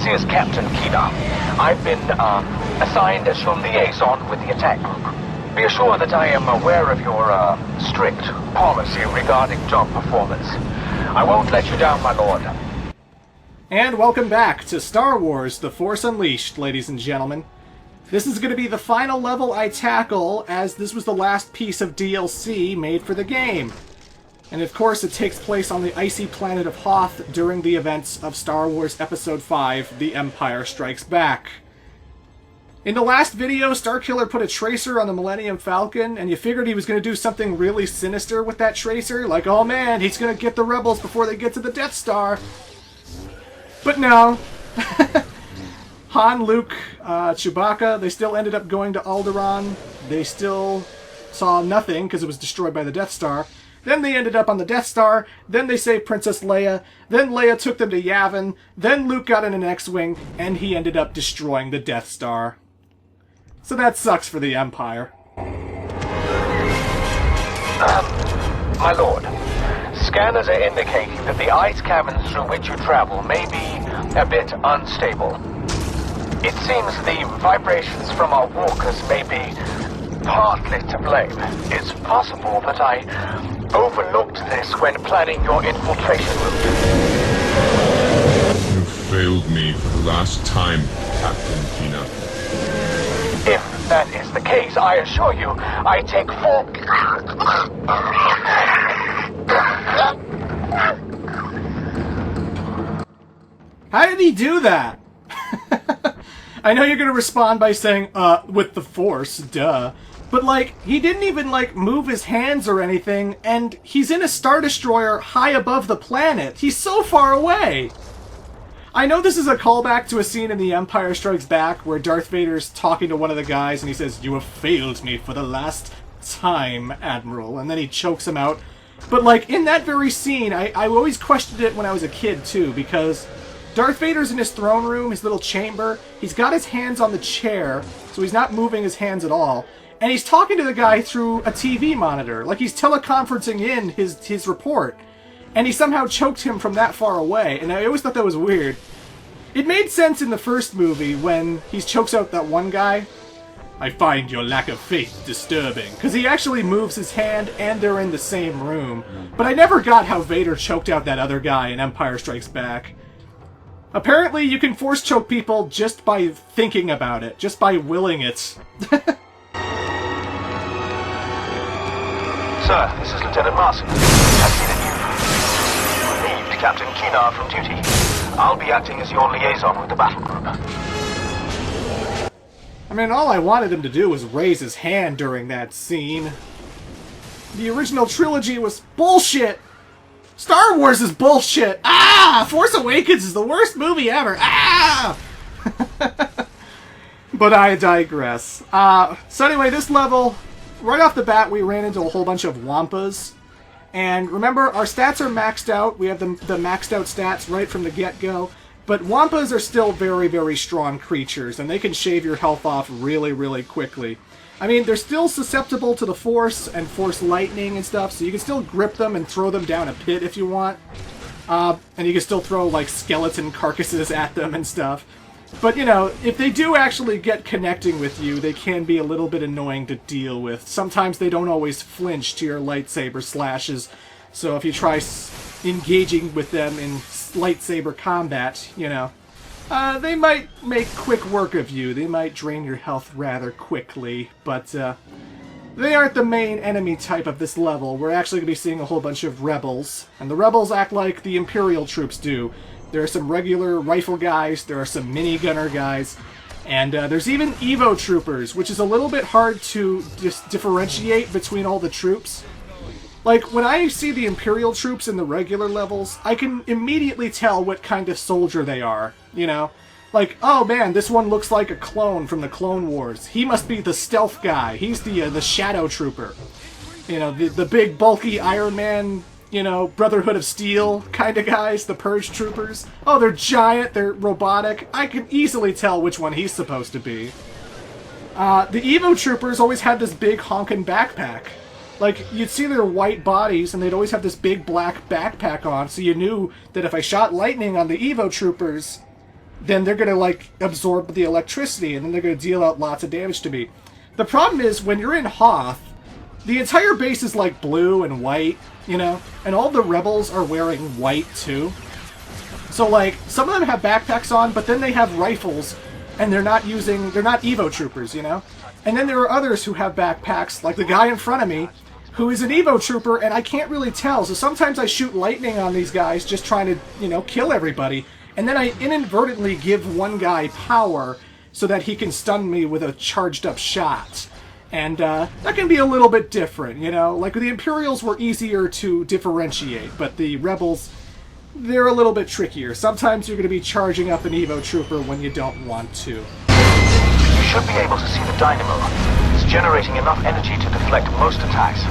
This is Captain Keener. I've been assigned as your liaison with the attack group. Be assured that I am aware of your strict policy regarding job performance. I won't let you down, my lord. And welcome back to Star Wars: The Force Unleashed, ladies and gentlemen. This is going to be the final level I tackle, as this was the last piece of DLC made for the game. And of course it takes place on the icy planet of Hoth during the events of Star Wars Episode 5, The Empire Strikes Back. In the last video, Starkiller put a tracer on the Millennium Falcon, and you figured he was going to do something really sinister with that tracer, like, oh man, he's going to get the rebels before they get to the Death Star. But no. Han, Luke, Chewbacca, they still ended up going to Alderaan. They still saw nothing because it was destroyed by the Death Star. Then they ended up on the Death Star. Then they saved Princess Leia. Then Leia took them to Yavin. Then Luke got in an X-Wing, and he ended up destroying the Death Star. So that sucks for the Empire. My lord, scanners are indicating that the ice caverns through which you travel may be a bit unstable. It seems the vibrations from our walkers may be partly to blame. It's possible that I overlooked this when planning your infiltration route. You failed me for the last time, Captain Keener. If that is the case, I assure you, I take full... How did he do that? I know you're gonna respond by saying, with the Force, duh. But, like, he didn't even, like, move his hands or anything, and he's in a Star Destroyer high above the planet. He's so far away! I know this is a callback to a scene in The Empire Strikes Back where Darth Vader's talking to one of the guys and he says, "You have failed me for the last time, Admiral," and then he chokes him out. But, like, in that very scene, I always questioned it when I was a kid, too, because Darth Vader's in his throne room, his little chamber. He's got his hands on the chair, so he's not moving his hands at all. And he's talking to the guy through a TV monitor, like he's teleconferencing in his report. And he somehow choked him from that far away, and I always thought that was weird. It made sense in the first movie when he chokes out that one guy. "I find your lack of faith disturbing," because he actually moves his hand and they're in the same room. But I never got how Vader choked out that other guy in Empire Strikes Back. Apparently you can force choke people just by thinking about it, just by willing it. Sir, this is Lieutenant Marson. I've seen that you've relieved Captain Keener from duty. I'll be acting as your liaison with the battle group. I mean, all I wanted him to do was raise his hand during that scene. The original trilogy was bullshit! Star Wars is bullshit! Ah! Force Awakens is the worst movie ever! Ah! But I digress. So anyway, this level, right off the bat, we ran into a whole bunch of Wampas. And remember, our stats are maxed out. We have the maxed out stats right from the get-go. But Wampas are still very, very strong creatures, and they can shave your health off really, really quickly. I mean, they're still susceptible to the Force and Force lightning and stuff, so you can still grip them and throw them down a pit if you want. And you can still throw, like, skeleton carcasses at them and stuff. But, you know, if they do actually get connecting with you, they can be a little bit annoying to deal with. Sometimes they don't always flinch to your lightsaber slashes, so if you try engaging with them in lightsaber combat, you know, they might make quick work of you. They might drain your health rather quickly, but they aren't the main enemy type of this level. We're actually going to be seeing a whole bunch of rebels, and the rebels act like the Imperial troops do. There are some regular rifle guys, there are some minigunner guys, and there's even Evo troopers, which is a little bit hard to just differentiate between all the troops. Like, when I see the Imperial troops in the regular levels, I can immediately tell what kind of soldier they are, you know? Like, oh man, this one looks like a clone from the Clone Wars. He must be the stealth guy. He's the Shadow Trooper. You know, the big, bulky Iron Man, you know, Brotherhood of Steel kind of guys, the Purge Troopers. Oh, they're giant, they're robotic. I can easily tell which one he's supposed to be. The Evo Troopers always had this big honkin' backpack. Like, you'd see their white bodies, and they'd always have this big black backpack on, so you knew that if I shot lightning on the Evo Troopers, then they're going to, like, absorb the electricity, and then they're going to deal out lots of damage to me. The problem is, when you're in Hoth, the entire base is, like, blue and white, you know? And all the rebels are wearing white, too. So, like, some of them have backpacks on, but then they have rifles, and they're not Evo troopers, you know? And then there are others who have backpacks, like the guy in front of me, who is an Evo trooper, and I can't really tell. So sometimes I shoot lightning on these guys just trying to, you know, kill everybody. And then I inadvertently give one guy power so that he can stun me with a charged up shot. And that can be a little bit different, you know? Like, the Imperials were easier to differentiate, but the Rebels, they're a little bit trickier. Sometimes you're going to be charging up an Evo trooper when you don't want to. You should be able to see the dynamo. It's generating enough energy to deflect most attacks.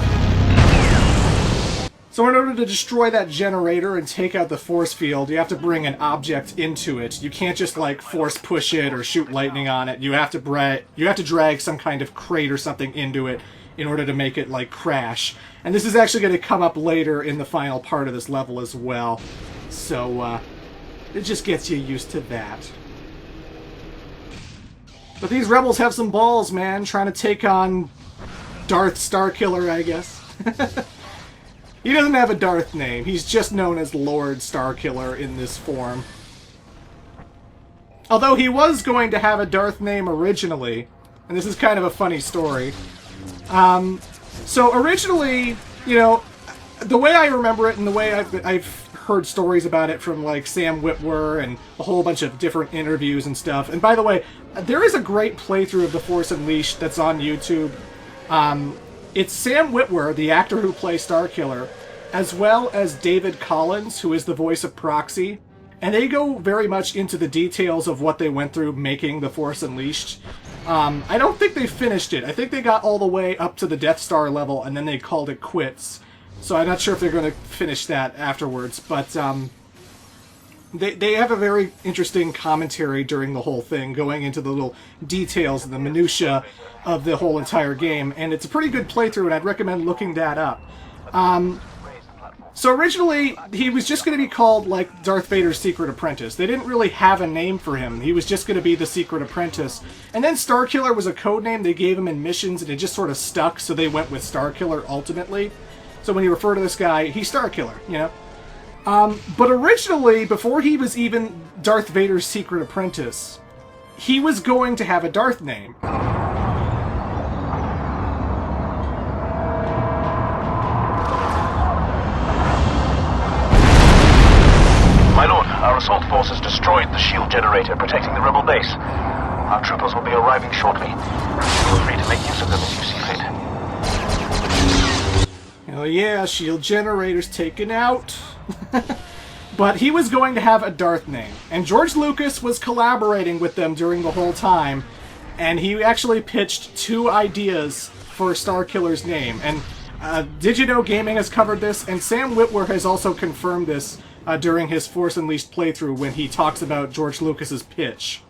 So in order to destroy that generator and take out the force field, you have to bring an object into it. You can't just, like, force push it or shoot lightning on it. You have to drag some kind of crate or something into it in order to make it, like, crash. And this is actually going to come up later in the final part of this level as well. So, it just gets you used to that. But these rebels have some balls, man, trying to take on Darth Starkiller, I guess. He doesn't have a Darth name. He's just known as Lord Starkiller in this form. Although he was going to have a Darth name originally, and this is kind of a funny story. So originally, you know, the way I remember it and the way I've heard stories about it from, like, Sam Witwer and a whole bunch of different interviews and stuff. And by the way, there is a great playthrough of The Force Unleashed that's on YouTube. It's Sam Witwer, the actor who plays Starkiller, as well as David Collins, who is the voice of Proxy. And they go very much into the details of what they went through making The Force Unleashed. I don't think they finished it. I think they got all the way up to the Death Star level, and then they called it quits. So I'm not sure if they're going to finish that afterwards. But they have a very interesting commentary during the whole thing, going into the little details and the minutiae of the whole entire game. And it's a pretty good playthrough, and I'd recommend looking that up. So originally, he was just going to be called, like, Darth Vader's Secret Apprentice. They didn't really have a name for him. He was just going to be the Secret Apprentice. And then Starkiller was a code name they gave him in missions, and it just sort of stuck, so they went with Starkiller ultimately. So when you refer to this guy, he's Starkiller, you know? But originally, before he was even Darth Vader's Secret Apprentice, he was going to have a Darth name. My lord, our assault force has destroyed the shield generator protecting the rebel base. Our troopers will be arriving shortly. Feel free to make use of them as you see fit. Oh yeah, shield generator's taken out. But he was going to have a Darth name. And George Lucas was collaborating with them during the whole time. And he actually pitched 2 ideas for Starkiller's name. And Did You Know Gaming has covered this, and Sam Witwer has also confirmed this during his Force Unleashed playthrough when he talks about George Lucas's pitch.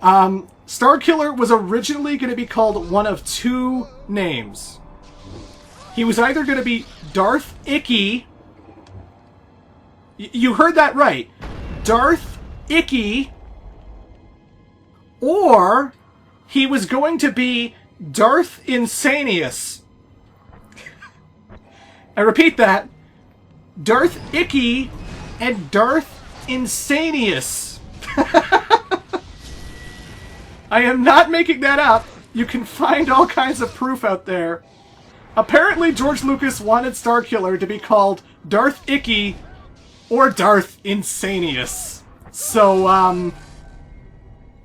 Starkiller was originally going to be called one of 2 names. He was either going to be Darth Icky. You heard that right. Darth Icky. Or he was going to be Darth Insanius. I repeat that. Darth Icky and Darth Insanius. I am not making that up. You can find all kinds of proof out there. Apparently, George Lucas wanted Starkiller to be called Darth Icky or Darth Insanius. So,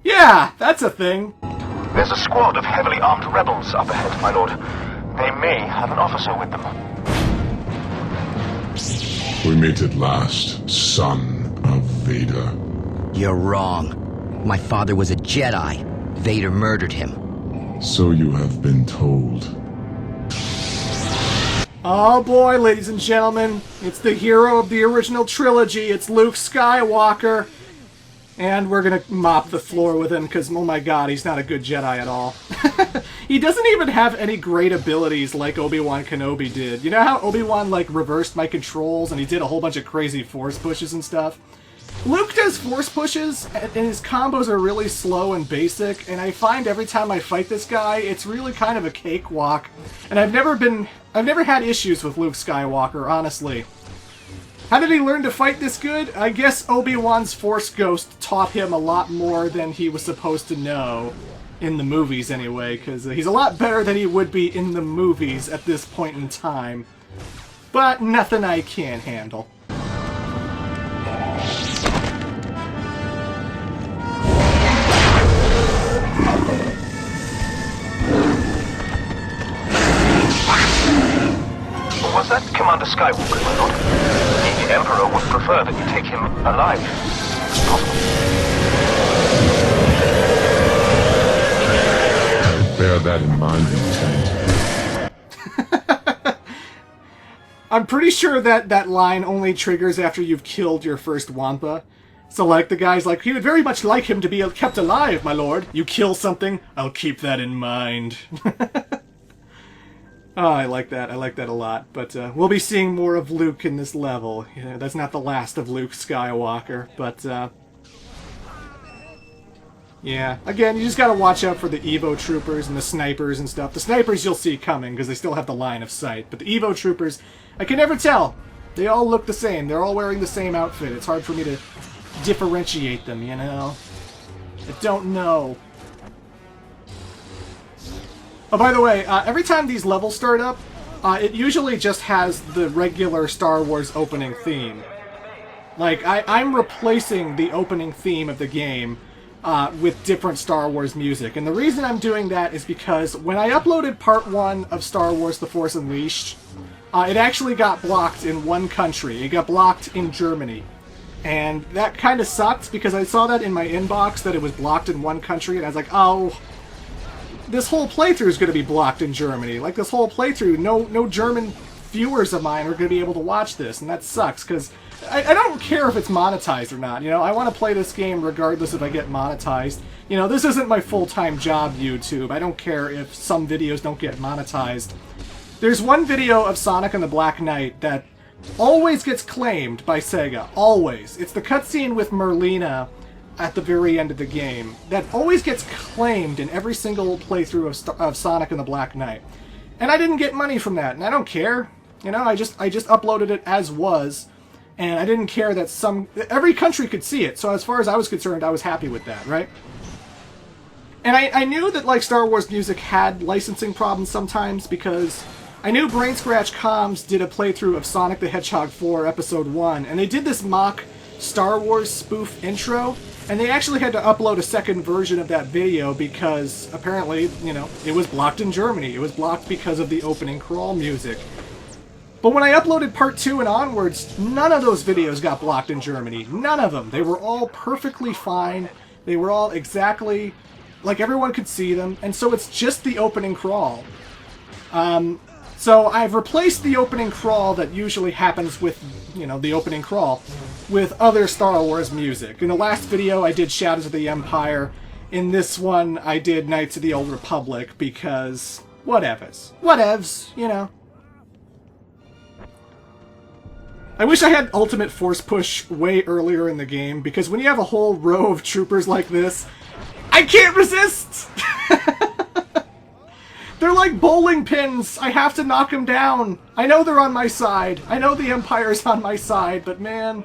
yeah, that's a thing. There's a squad of heavily armed rebels up ahead, my lord. They may have an officer with them. We meet at last, son of Vader. You're wrong. My father was a Jedi. Vader murdered him. So you have been told. Oh boy, ladies and gentlemen, it's the hero of the original trilogy, it's Luke Skywalker. And we're gonna mop the floor with him, because, oh my god, he's not a good Jedi at all. He doesn't even have any great abilities like Obi-Wan Kenobi did. You know how Obi-Wan, like, reversed my controls, and he did a whole bunch of crazy force pushes and stuff? Luke does force pushes, and his combos are really slow and basic, and I find every time I fight this guy, it's really kind of a cakewalk. And I've never had issues with Luke Skywalker, honestly. How did he learn to fight this good? I guess Obi-Wan's Force Ghost taught him a lot more than he was supposed to know. In the movies, anyway, because he's a lot better than he would be in the movies at this point in time. But nothing I can't handle. Was that Commander Skywalker, my lord? The Emperor would prefer that you take him alive, if possible. Bear that in mind, Lieutenant. I'm pretty sure that line only triggers after you've killed your first Wampa. So, like, the guy's like, he would very much like him to be kept alive, my lord. You kill something, I'll keep that in mind. Oh, I like that. I like that a lot. But we'll be seeing more of Luke in this level. You know, that's not the last of Luke Skywalker, but... yeah, again, you just gotta watch out for the Evo troopers and the snipers and stuff. The snipers you'll see coming, because they still have the line of sight. But the Evo troopers, I can never tell. They all look the same. They're all wearing the same outfit. It's hard for me to differentiate them, you know? I don't know. Oh, by the way, every time these levels start up, it usually just has the regular Star Wars opening theme. Like, I'm replacing the opening theme of the game with different Star Wars music. And the reason I'm doing that is because when I uploaded Part 1 of Star Wars The Force Unleashed, it actually got blocked in one country. It got blocked in Germany. And that kind of sucked because I saw that in my inbox that it was blocked in one country, and I was like, oh, this whole playthrough is going to be blocked in Germany. Like, this whole playthrough, no German viewers of mine are going to be able to watch this, and that sucks because I don't care if it's monetized or not, you know? I want to play this game regardless if I get monetized. You know, this isn't my full-time job, YouTube. I don't care if some videos don't get monetized. There's one video of Sonic and the Black Knight that always gets claimed by Sega. Always. It's the cutscene with Merlina at the very end of the game that always gets claimed in every single playthrough of Sonic and the Black Knight. And I didn't get money from that, and I don't care. You know, I just uploaded it as was. And I didn't care that every country could see it, so as far as I was concerned, I was happy with that, right? And I knew that, like, Star Wars music had licensing problems sometimes, because I knew Brain Scratch Comms did a playthrough of Sonic the Hedgehog 4 Episode 1, and they did this mock Star Wars spoof intro, and they actually had to upload a second version of that video because, apparently, you know, it was blocked in Germany. It was blocked because of the opening crawl music. But when I uploaded Part 2 and onwards, none of those videos got blocked in Germany. None of them. They were all perfectly fine. They were all exactly like everyone could see them. And so it's just the opening crawl. So I've replaced the opening crawl that usually happens with, you know, the opening crawl with other Star Wars music. In the last video, I did Shadows of the Empire. In this one, I did Knights of the Old Republic because whatevs. Whatevs, you know. I wish I had Ultimate Force Push way earlier in the game, because when you have a whole row of troopers like this, I can't resist! They're like bowling pins! I have to knock them down! I know they're on my side. I know the Empire's on my side, but man...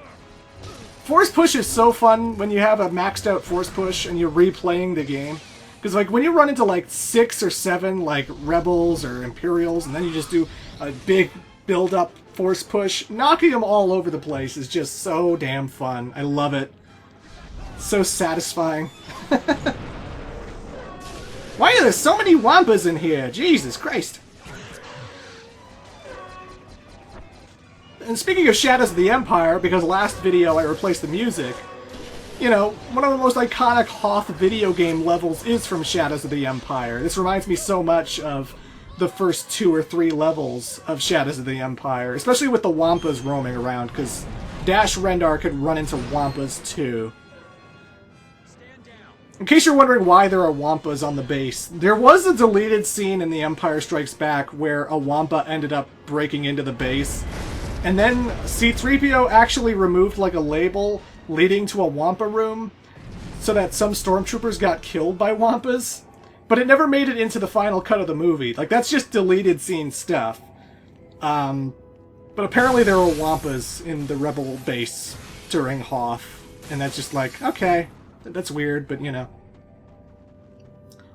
Force Push is so fun when you have a maxed out Force Push and you're replaying the game. Because, like, when you run into, like, 6 or 7, like, Rebels or Imperials, and then you just do a big build-up Force Push, knocking them all over the place is just so damn fun. I love it. So satisfying. Why are there so many Wampas in here? Jesus Christ. And speaking of Shadows of the Empire, because last video I replaced the music, you know, one of the most iconic Hoth video game levels is from Shadows of the Empire. This reminds me so much of the first 2 or 3 levels of Shadows of the Empire, especially with the Wampas roaming around, because Dash Rendar could run into Wampas too. In case you're wondering why there are Wampas on the base, there was a deleted scene in The Empire Strikes Back where a Wampa ended up breaking into the base, and then C-3PO actually removed like a label leading to a Wampa room so that some stormtroopers got killed by Wampas, but it never made it into the final cut of the movie. Like, that's just deleted scene stuff. But apparently there were Wampas in the Rebel base during Hoth, and that's just like, okay, that's weird, but you know.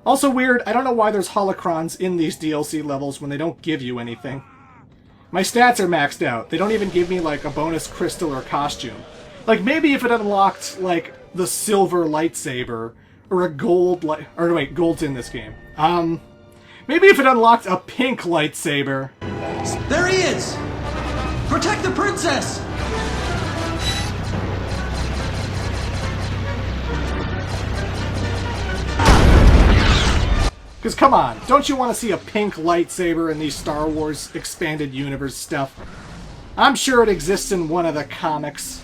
Also weird, I don't know why there's holocrons in these DLC levels when they don't give you anything. My stats are maxed out. They don't even give me, like, a bonus crystal or costume. Like, maybe if it unlocked, like, the silver lightsaber, or a gold or wait, gold's in this game. Maybe if it unlocked a pink lightsaber. There he is! Protect the princess! Because, come on, don't you want to see a pink lightsaber in these Star Wars Expanded Universe stuff? I'm sure it exists in one of the comics.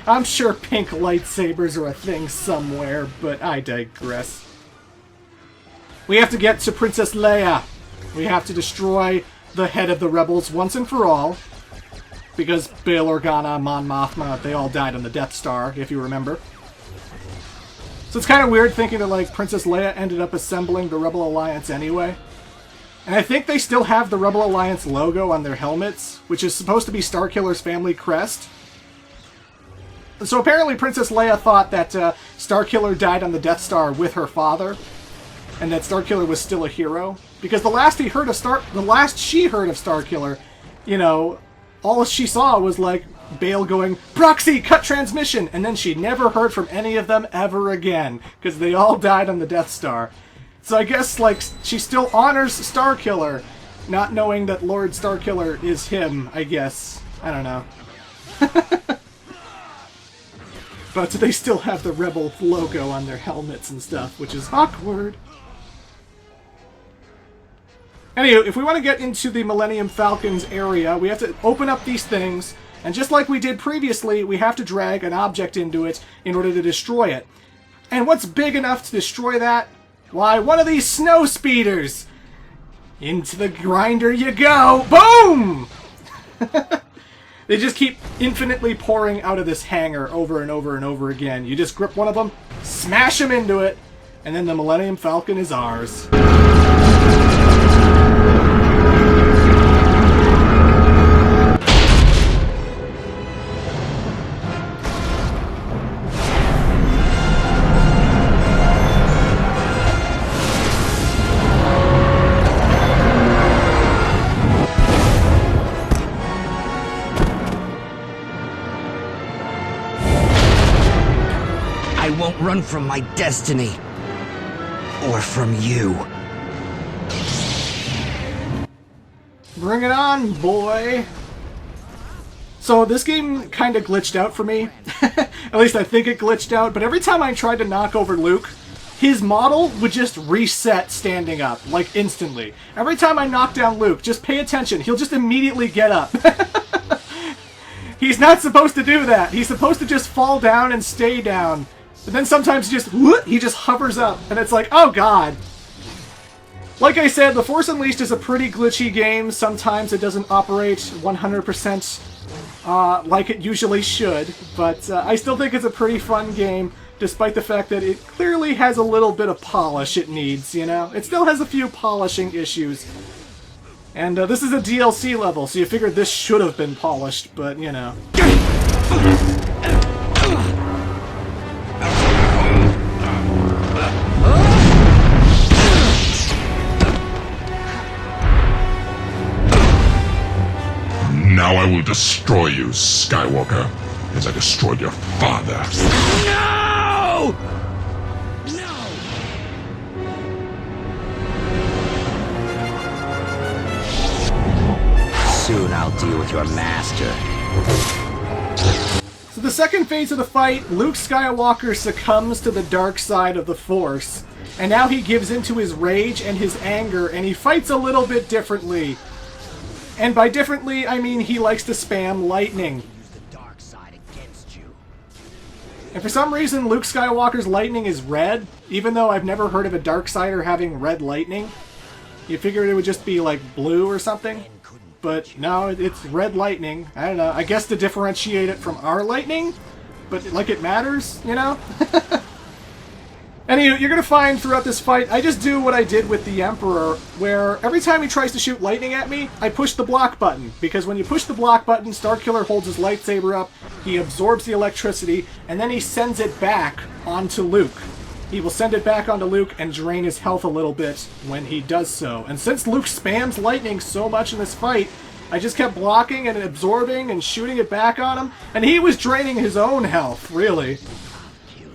I'm sure pink lightsabers are a thing somewhere, but I digress. We have to get to Princess Leia. We have to destroy the head of the rebels once and for all. Because Bail Organa, Mon Mothma, they all died on the Death Star, if you remember. So it's kind of weird thinking that, like, Princess Leia ended up assembling the Rebel Alliance anyway. And I think they still have the Rebel Alliance logo on their helmets, which is supposed to be Starkiller's family crest. So apparently Princess Leia thought that Starkiller died on the Death Star with her father, and that Starkiller was still a hero. Because the last she heard of Starkiller, you know, all she saw was, like, Bail going, "Proxy, cut transmission!" And then she never heard from any of them ever again, because they all died on the Death Star. So I guess, like, she still honors Starkiller, not knowing that Lord Starkiller is him, I guess. I don't know. But they still have the Rebel logo on their helmets and stuff, which is awkward. Anywho, if we want to get into the Millennium Falcon's area, we have to open up these things, and just like we did previously, we have to drag an object into it in order to destroy it. And what's big enough to destroy that? Why, one of these snow speeders! Into the grinder you go! Boom! They just keep infinitely pouring out of this hangar over and over and over again. You just grip one of them, smash them into it, and then the Millennium Falcon is ours. I won't run from my destiny. Or from you. Bring it on, boy! So this game kind of glitched out for me. At least I think it glitched out, but every time I tried to knock over Luke, his model would just reset standing up, like instantly. Every time I knock down Luke, just pay attention, he'll just immediately get up. He's not supposed to do that. He's supposed to just fall down and stay down. But then sometimes he just hovers up, and it's like, oh god. Like I said, The Force Unleashed is a pretty glitchy game. Sometimes it doesn't operate 100% like it usually should, but I still think it's a pretty fun game, despite the fact that it clearly has a little bit of polish it needs, you know? It still has a few polishing issues. And this is a DLC level, so you figured this should have been polished, but, you know. Now I will destroy you, Skywalker, as I destroyed your father. No! No! Soon I'll deal with your master. So the second phase of the fight, Luke Skywalker succumbs to the dark side of the Force. And now he gives into his rage and his anger, and he fights a little bit differently. And by differently, I mean he likes to spam lightning. And for some reason, Luke Skywalker's lightning is red, even though I've never heard of a Darksider having red lightning. You figured it would just be like blue or something? But no, it's red lightning. I don't know, I guess to differentiate it from our lightning? but like it matters, you know? Anyway, you're going to find throughout this fight, I just do what I did with the Emperor, where every time he tries to shoot lightning at me, I push the block button. Because when you push the block button, Starkiller holds his lightsaber up, he absorbs the electricity, and then he sends it back onto Luke. He will send it back onto Luke and drain his health a little bit when he does so. And since Luke spams lightning so much in this fight, I just kept blocking and absorbing and shooting it back on him, and he was draining his own health, really.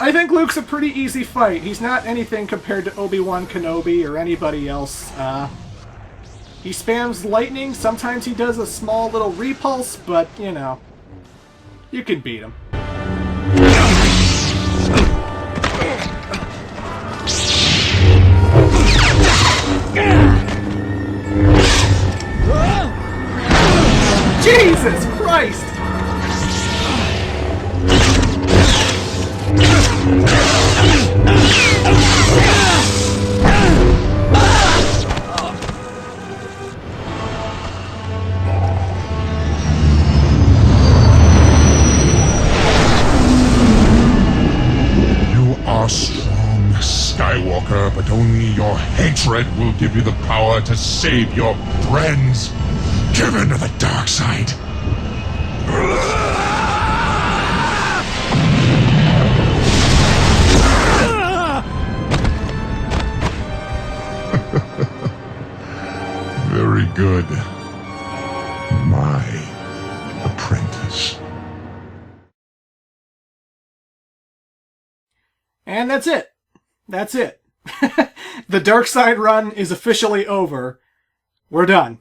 I think Luke's a pretty easy fight. He's not anything compared to Obi-Wan Kenobi or anybody else. He spams lightning, sometimes he does a small little repulse, but, you know, you can beat him. Jesus Christ! You are strong, Skywalker, but only your hatred will give you the power to save your friends. Give in to the dark side. Very good. My apprentice. And that's it. That's it. The dark side run is officially over. We're done.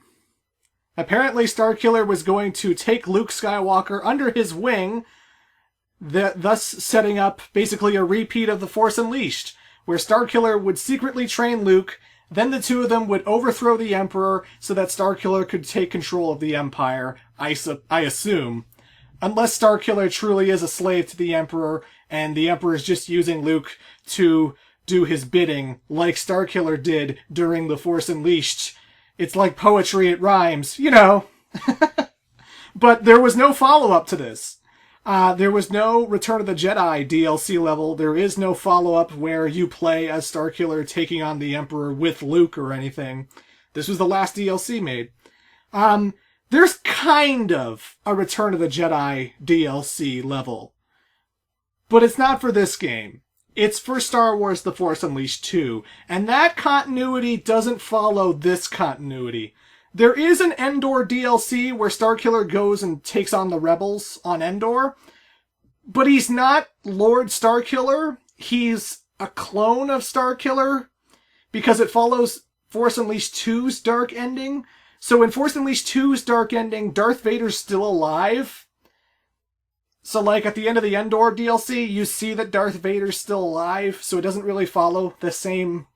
Apparently Starkiller was going to take Luke Skywalker under his wing, thus setting up basically a repeat of The Force Unleashed, where Starkiller would secretly train Luke, then the two of them would overthrow the Emperor so that Starkiller could take control of the Empire, I assume. Unless Starkiller truly is a slave to the Emperor, and the Emperor is just using Luke to do his bidding, like Starkiller did during The Force Unleashed. It's like poetry, it rhymes, you know. But there was no follow-up to this. There was no Return of the Jedi DLC level. There is no follow-up where you play as Starkiller taking on the Emperor with Luke or anything. This was the last DLC made. There's kind of a Return of the Jedi DLC level. But it's not for this game. It's for Star Wars The Force Unleashed 2, and that continuity doesn't follow this continuity. There is an Endor DLC where Starkiller goes and takes on the rebels on Endor, but he's not Lord Starkiller. He's a clone of Starkiller, because it follows Force Unleashed 2's dark ending. So in Force Unleashed 2's dark ending, Darth Vader's still alive. So, like, at the end of the Endor DLC, you see that Darth Vader's still alive, so it doesn't really follow the same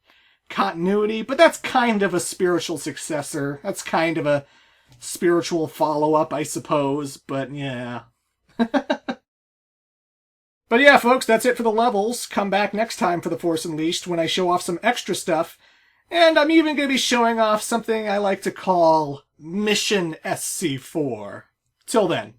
continuity, but that's kind of a spiritual successor. That's kind of a spiritual follow-up, I suppose, but yeah. But yeah, folks, that's it for the levels. Come back next time for The Force Unleashed when I show off some extra stuff, and I'm even going to be showing off something I like to call Mission SC4. Till then.